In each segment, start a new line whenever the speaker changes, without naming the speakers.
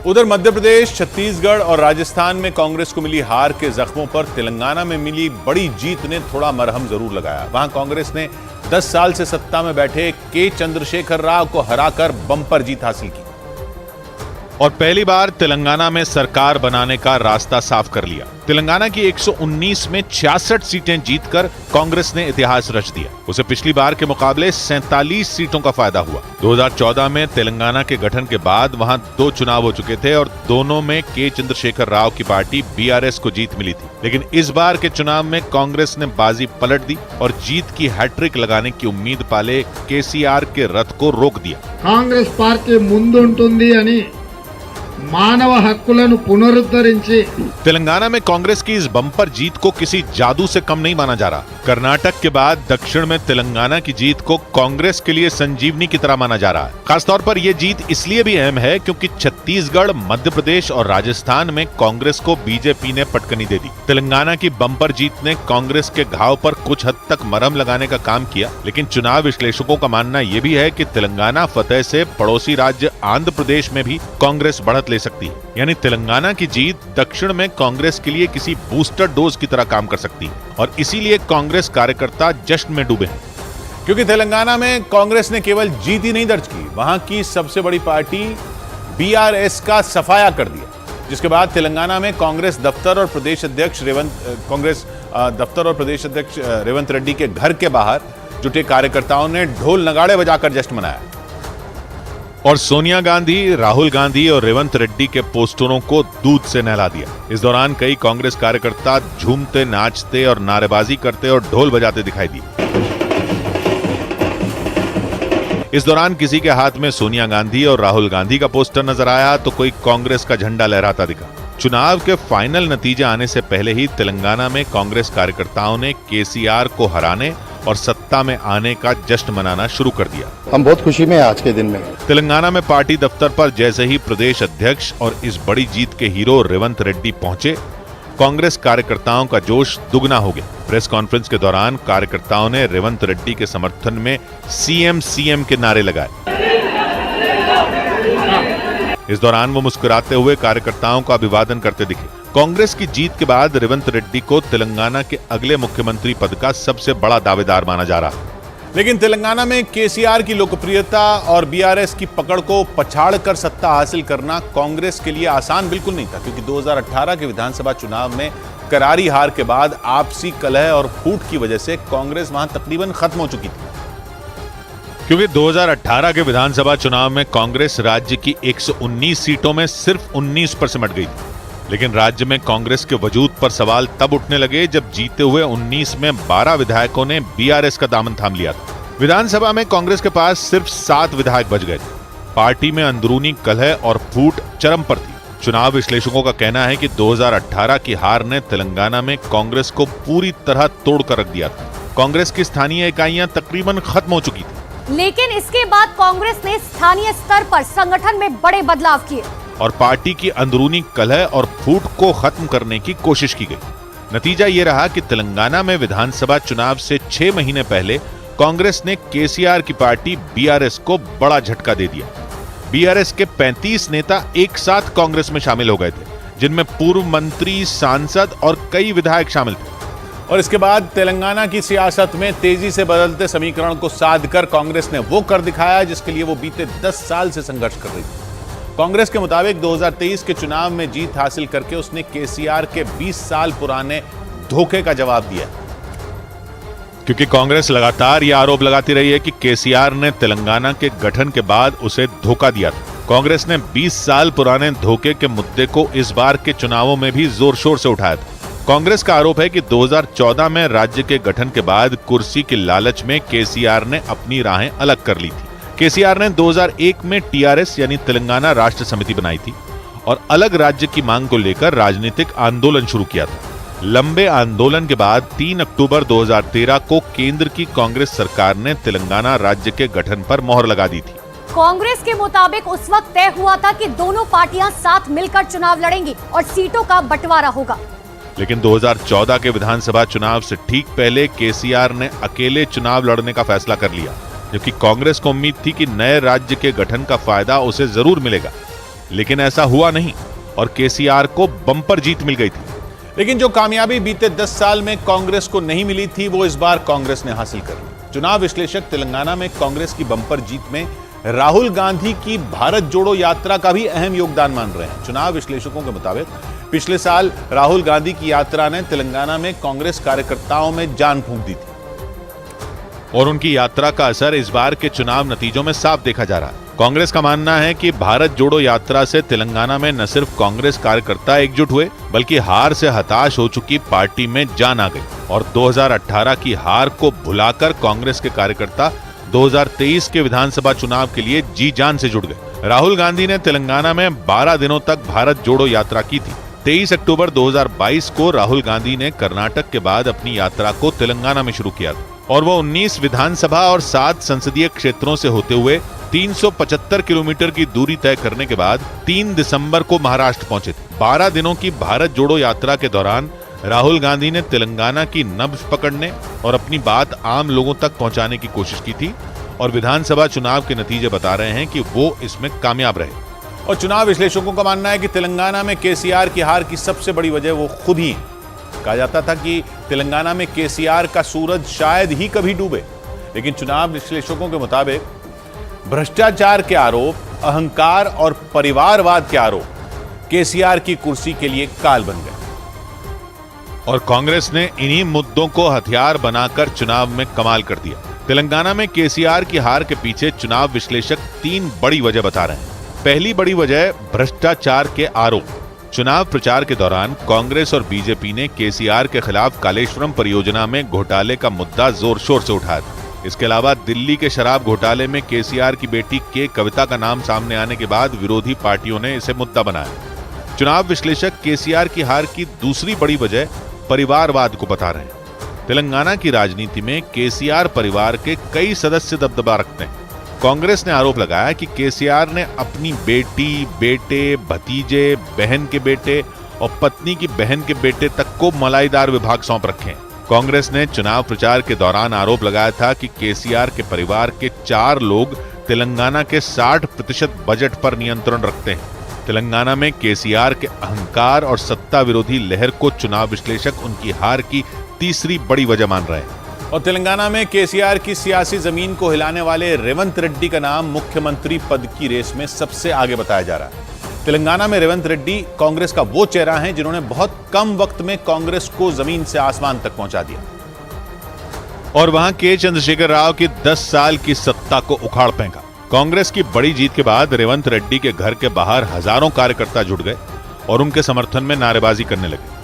उधर मध्य प्रदेश, छत्तीसगढ़ और राजस्थान में कांग्रेस को मिली हार के जख्मों पर तेलंगाना में मिली बड़ी जीत ने थोड़ा मरहम जरूर लगाया। वहां कांग्रेस ने 10 साल से सत्ता में बैठे के चंद्रशेखर राव को हराकर बंपर जीत हासिल की और पहली बार तेलंगाना में सरकार बनाने का रास्ता साफ कर लिया। तेलंगाना की 119 में 66 सीटें जीतकर कांग्रेस ने इतिहास रच दिया। उसे पिछली बार के मुकाबले 47 सीटों का फायदा हुआ। 2014 में तेलंगाना के गठन के बाद वहां 2 चुनाव हो चुके थे और दोनों में के चंद्रशेखर राव की पार्टी बीआरएस को जीत मिली थी। लेकिन इस बार के चुनाव में कांग्रेस ने बाजी पलट दी और जीत की हैट्रिक लगाने की उम्मीद पाले केसीआर के रथ को रोक दिया।
कांग्रेस पार्टी ముందుంటుంది అని मानव हక్కులను पुनरुद्धరించి
तेलंगाना में कांग्रेस की इस बम्पर जीत को किसी जादू से कम नहीं माना जा रहा। कर्नाटक के बाद दक्षिण में तेलंगाना की जीत को कांग्रेस के लिए संजीवनी की तरह माना जा रहा है। खासतौर पर यह जीत इसलिए भी अहम है क्योंकि छत्तीसगढ़, मध्य प्रदेश और राजस्थान में कांग्रेस को बीजेपी ने पटकनी दे दी। तेलंगाना की बम्पर जीत ने कांग्रेस के घाव पर कुछ हद तक मरहम लगाने का काम किया, लेकिन चुनाव विश्लेषकों का मानना यह भी है कि तेलंगाना फतेह से पड़ोसी राज्य आंध्र प्रदेश में भी कांग्रेस बढ़त ले सकती है। यानी तेलंगाना की जीत दक्षिण में कांग्रेस के लिए किसी बूस्टर डोज की तरह काम कर सकती है और इसीलिए कांग्रेस कार्यकर्ता जश्न में डूबे हैं। क्योंकि तेलंगाना में कांग्रेस ने केवल जीत ही नहीं दर्ज की, वहां की सबसे बड़ी पार्टी बीआरएस का सफाया कर दिया, जिसके बाद तेलंगाना में कांग्रेस दफ्तर और प्रदेश अध्यक्ष रेवंत रेड्डी के घर के बाहर जुटे कार्यकर्ताओं ने ढोल नगाड़े बजाकर जश्न मनाया और सोनिया गांधी, राहुल गांधी और रेवंत रेड्डी के पोस्टरों को दूध से नहला दिया। इस दौरान कई कांग्रेस कार्यकर्ता झूमते, नाचते और नारेबाजी करते और ढोल बजाते दिखाई दिए। इस दौरान किसी के हाथ में सोनिया गांधी और राहुल गांधी का पोस्टर नजर आया तो कोई कांग्रेस का झंडा लहराता दिखा। चुनाव के फाइनल नतीजे आने से पहले ही तेलंगाना में कांग्रेस कार्यकर्ताओं ने केसीआर को हराने और सत्ता में आने का जश्न मनाना शुरू कर दिया।
हम बहुत खुशी में आज के दिन में
तेलंगाना में पार्टी दफ्तर पर जैसे ही प्रदेश अध्यक्ष और इस बड़ी जीत के हीरो रेवंत रेड्डी पहुंचे, कांग्रेस कार्यकर्ताओं का जोश दुगना हो गया। प्रेस कॉन्फ्रेंस के दौरान कार्यकर्ताओं ने रेवंत रेड्डी के समर्थन में सीएम के नारे लगाए। इस दौरान वो मुस्कुराते हुए कार्यकर्ताओं का अभिवादन करते दिखे। कांग्रेस की जीत के बाद रेवंत रेड्डी को तेलंगाना के अगले मुख्यमंत्री पद का सबसे बड़ा दावेदार माना जा रहा है। लेकिन तेलंगाना में केसीआर की लोकप्रियता और बीआरएस की पकड़ को पछाड़कर सत्ता हासिल करना कांग्रेस के लिए आसान बिल्कुल नहीं था, क्योंकि 2018 के विधानसभा चुनाव में करारी हार के बाद आपसी कलह और फूट की वजह से कांग्रेस वहां तकरीबन खत्म हो चुकी थी। क्योंकि 2018 के विधानसभा चुनाव में कांग्रेस राज्य की 119 सीटों में सिर्फ 19 पर सिमट गई थी। लेकिन राज्य में कांग्रेस के वजूद पर सवाल तब उठने लगे जब जीते हुए 19 में 12 विधायकों ने बीआरएस का दामन थाम लिया था। विधानसभा में कांग्रेस के पास सिर्फ 7 विधायक बच गए थे। पार्टी में अंदरूनी कलह और फूट चरम पर थी। चुनाव विश्लेषकों का कहना है कि 2018 की हार ने तेलंगाना में कांग्रेस को पूरी तरह तोड़ कर रख दिया था। कांग्रेस की स्थानीय इकाइयां तकरीबन खत्म हो चुकी थी।
लेकिन इसके बाद कांग्रेस ने स्थानीय स्तर पर संगठन में बड़े बदलाव किए
और पार्टी की अंदरूनी कलह और फूट को खत्म करने की कोशिश की गई। नतीजा ये रहा कि तेलंगाना में विधानसभा चुनाव से 6 महीने पहले कांग्रेस ने केसीआर की पार्टी बीआरएस को बड़ा झटका दे दिया। बीआरएस के 35 नेता एक साथ कांग्रेस में शामिल हो गए थे, जिनमें पूर्व मंत्री, सांसद और कई विधायक शामिल थे। और इसके बाद तेलंगाना की सियासत में तेजी से बदलते समीकरण को साधकर कांग्रेस ने वो कर दिखाया जिसके लिए वो बीते 10 साल से संघर्ष कर रही थी। कांग्रेस के मुताबिक 2023 के चुनाव में जीत हासिल करके उसने केसीआर के 20 साल पुराने धोखे का जवाब दिया, क्योंकि कांग्रेस लगातार यह आरोप लगाती रही है कि केसीआर ने तेलंगाना के गठन के बाद उसे धोखा दिया था। कांग्रेस ने 20 साल पुराने धोखे के मुद्दे को इस बार के चुनावों में भी जोर शोर से उठाया था। कांग्रेस का आरोप है कि 2014 में राज्य के गठन के बाद कुर्सी की लालच में केसीआर ने अपनी राहें अलग कर ली थी। केसीआर ने 2001 में टीआरएस यानी तेलंगाना राष्ट्र समिति बनाई थी और अलग राज्य की मांग को लेकर राजनीतिक आंदोलन शुरू किया था। लंबे आंदोलन के बाद 3 अक्टूबर 2013 को केंद्र की कांग्रेस सरकार ने तेलंगाना राज्य के गठन पर मोहर लगा दी थी।
कांग्रेस के मुताबिक उस वक्त तय हुआ था कि दोनों पार्टियां साथ मिलकर चुनाव लड़ेंगी और सीटों का बंटवारा होगा।
लेकिन 2014 के विधानसभा चुनाव से ठीक पहले केसीआर ने अकेले चुनाव लड़ने का फैसला कर लिया, जबकि कांग्रेस को उम्मीद थी कि नए राज्य के गठन का फायदा उसे जरूर मिलेगा। लेकिन ऐसा हुआ नहीं और केसीआर को बम्पर जीत मिल गई थी। लेकिन जो कामयाबी बीते 10 साल में कांग्रेस को नहीं मिली थी, वो इस बार कांग्रेस ने हासिल कर ली। चुनाव विश्लेषक तेलंगाना में कांग्रेस की बम्पर जीत में राहुल गांधी की भारत जोड़ो यात्रा का भी अहम योगदान मान रहे हैं। चुनाव विश्लेषकों के मुताबिक पिछले साल राहुल गांधी की यात्रा ने तेलंगाना में कांग्रेस कार्यकर्ताओं में जान फूंक दी थी और उनकी यात्रा का असर इस बार के चुनाव नतीजों में साफ देखा जा रहा है। कांग्रेस का मानना है कि भारत जोड़ो यात्रा से तेलंगाना में न सिर्फ कांग्रेस कार्यकर्ता एकजुट हुए, बल्कि हार से हताश हो चुकी पार्टी में जान आ गई और 2018 की हार को भुलाकर कांग्रेस के कार्यकर्ता 2023 के विधानसभा चुनाव के लिए जी जान से जुट गए। राहुल गांधी ने तेलंगाना में 12 दिनों तक भारत जोड़ो यात्रा की थी। 23 अक्टूबर 2022 को राहुल गांधी ने कर्नाटक के बाद अपनी यात्रा को तेलंगाना में शुरू किया और वो 19 विधानसभा और 7 संसदीय क्षेत्रों से होते हुए 375 किलोमीटर की दूरी तय करने के बाद 3 दिसंबर को महाराष्ट्र पहुंचे थे। 12 दिनों की भारत जोड़ो यात्रा के दौरान राहुल गांधी ने तेलंगाना की नब्ज पकड़ने और अपनी बात आम लोगों तक पहुंचाने की कोशिश की थी और विधानसभा चुनाव के नतीजे बता रहे हैं कि वो इसमें कामयाब रहे। और चुनाव विश्लेषकों का मानना है कि तेलंगाना में केसीआर की हार की सबसे बड़ी वजह वो खुद ही। कहा जाता था कि तेलंगाना में केसीआर का सूरज शायद ही कभी डूबे, लेकिन चुनाव विश्लेषकों के मुताबिक भ्रष्टाचार के आरोप, अहंकार और परिवारवाद के आरोप केसीआर की कुर्सी के लिए काल बन गए और कांग्रेस ने इन्हीं मुद्दों को हथियार बनाकर चुनाव में कमाल कर दिया। तेलंगाना में केसीआर की हार के पीछे चुनाव विश्लेषक 3 बड़ी वजह बता रहे हैं। पहली बड़ी वजह भ्रष्टाचार के आरोप। चुनाव प्रचार के दौरान कांग्रेस और बीजेपी ने केसीआर के खिलाफ कालेश्वरम परियोजना में घोटाले का मुद्दा जोर शोर से उठाया था। इसके अलावा दिल्ली के शराब घोटाले में केसीआर की बेटी के कविता का नाम सामने आने के बाद विरोधी पार्टियों ने इसे मुद्दा बनाया। चुनाव विश्लेषक केसीआर की हार की दूसरी बड़ी वजह परिवारवाद को बता रहे हैं। तेलंगाना की राजनीति में केसीआर परिवार के कई सदस्य दबदबा रखते हैं। कांग्रेस ने आरोप लगाया कि केसीआर ने अपनी बेटी, बेटे, भतीजे, बहन के बेटे और पत्नी की बहन के बेटे तक को मलाईदार विभाग सौंप रखे हैं। कांग्रेस ने चुनाव प्रचार के दौरान आरोप लगाया था कि केसीआर के परिवार के 4 लोग तेलंगाना के 60% बजट पर नियंत्रण रखते हैं। तेलंगाना में केसीआर के अहंकार और सत्ता विरोधी लहर को चुनाव विश्लेषक उनकी हार की तीसरी बड़ी वजह मान रहे हैं। और तेलंगाना में केसीआर की सियासी जमीन को हिलाने वाले रेवंत रेड्डी का नाम मुख्यमंत्री पद की रेस में सबसे आगे बताया जा रहा है। तेलंगाना में रेवंत रेड्डी कांग्रेस का वो चेहरा है जिन्होंने बहुत कम वक्त में कांग्रेस को जमीन से आसमान तक पहुंचा दिया और वहां के चंद्रशेखर राव की 10 साल की सत्ता को उखाड़ फेंका। कांग्रेस की बड़ी जीत के बाद रेवंत रेड्डी के घर के बाहर हजारों कार्यकर्ता जुट गए और उनके समर्थन में नारेबाजी करने लगे।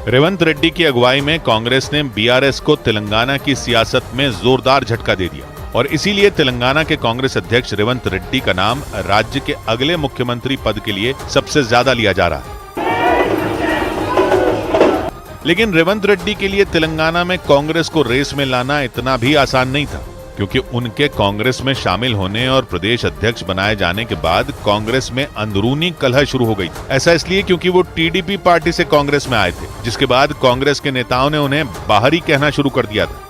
रेवंत रेड्डी की अगुवाई में कांग्रेस ने बीआरएस को तेलंगाना की सियासत में जोरदार झटका दे दिया और इसीलिए तेलंगाना के कांग्रेस अध्यक्ष रेवंत रेड्डी का नाम राज्य के अगले मुख्यमंत्री पद के लिए सबसे ज्यादा लिया जा रहा है। लेकिन रेवंत रेड्डी के लिए तेलंगाना में कांग्रेस को रेस में लाना इतना भी आसान नहीं था, क्योंकि उनके कांग्रेस में शामिल होने और प्रदेश अध्यक्ष बनाए जाने के बाद कांग्रेस में अंदरूनी कलह शुरू हो गई। ऐसा इसलिए क्योंकि वो टीडीपी पार्टी से कांग्रेस में आए थे, जिसके बाद कांग्रेस के नेताओं ने उन्हें बाहरी कहना शुरू कर दिया था।